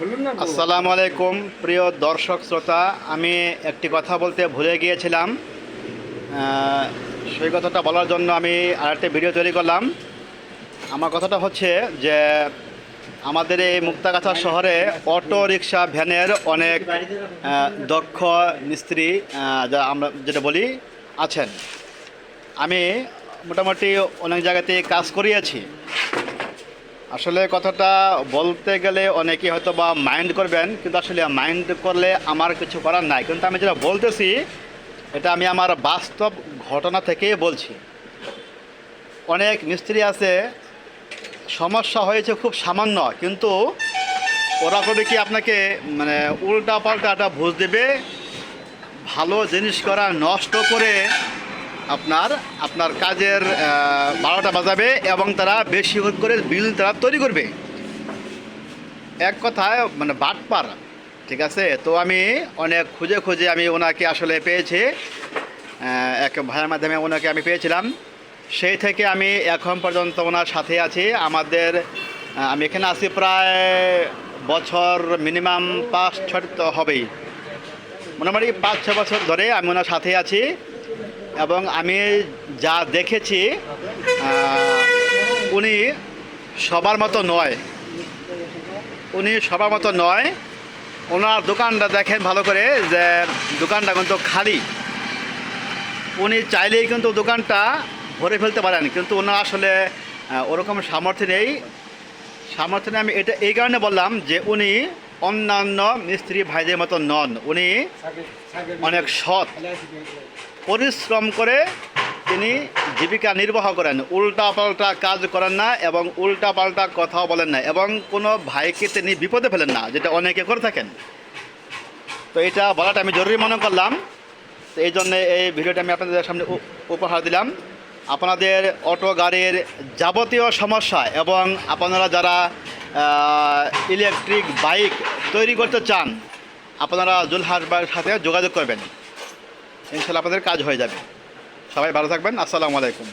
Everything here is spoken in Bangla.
আসসালামু আলাইকুম প্রিয় দর্শক শ্রোতা, আমি একটি কথা বলতে ভুলে গিয়েছিলাম। সেই কথাটা বলার জন্য আমি আরেকটা ভিডিও তৈরি করলাম। আমার কথাটা হচ্ছে যে আমাদের এই মুক্তাগাছা শহরে অটো রিক্সা ভ্যানের অনেক দক্ষ মিস্ত্রি, যা আমরা যেটা বলি, আছেন। আমি মোটামুটি অনেক জায়গাতে কাজ করিয়েছি। আসলে কথাটা বলতে গেলে অনেকেই হয়তো বা মাইন্ড করবেন, কিন্তু আসলে মাইন্ড করলে আমার কিছু করার নাই। কিন্তু আমি যেটা বলতেছি এটা আমি আমার বাস্তব ঘটনা থেকেই বলছি। অনেক মিস্ত্রি আছে, সমস্যা হয়েছে খুব সামান্য, কিন্তু ওরা করবে কি, আপনাকে মানে উল্টা পাল্টা একটা বুঝ দেবে, ভালো জিনিস করা নষ্ট করে আপনার আপনার কাজের 12টা বাজাবে এবং তারা বেশি করে বিল তারা তৈরি করবে। এক কথায় মানে বাটপার, ঠিক আছে। তো আমি অনেক খুঁজে খুঁজে আমি ওনাকে আসলে পেয়েছি, এক ভাইয়ের মাধ্যমে ওনাকে আমি পেয়েছিলাম। সেই থেকে আমি এখন পর্যন্ত ওনার সাথে আছি। আমি এখানে আছি প্রায় বছর মিনিমাম 5-6 তো হবেই, মোটামুটি 5-6 বছর ধরে আমি ওনার সাথে আছি। এবং আমি যা দেখেছি, উনি সবার মতো নয়, ওনার দোকানটা দেখেন ভালো করে, যে দোকানটা কিন্তু খালি। উনি চাইলেই কিন্তু দোকানটা ভরে ফেলতে পারেন, কিন্তু ওনার আসলে ওরকম সামর্থ্য নেই। আমি এটা এই কারণে বললাম যে উনি অন্যান্য মিস্ত্রি ভাইদের মতো নন। উনি অনেক সৎ, পরিশ্রম করে তিনি জীবিকা নির্বাহ করেন। উল্টা পাল্টা কাজ করেন না এবং উল্টা পাল্টা কথাও বলেন না, এবং কোনো ভাইকে তিনি বিপদে ফেলেন না, যেটা অনেকে করে থাকেন। তো এটা বলাটা আমি জরুরি মনে করলাম। তো এই জন্যে এই ভিডিওটা আমি আপনাদের সামনে উপহার দিলাম। আপনাদের অটো গাড়ির যাবতীয় সমস্যা এবং আপনারা যারা ইলেকট্রিক বাইক তৈরি করতে চান, আপনারা জুলহাস ভাইয়ের সাথে যোগাযোগ করবেন, ইনশাআল্লাহ আপনাদের কাজ হয়ে যাবে। সবাই ভালো থাকবেন। আসসালামু আলাইকুম।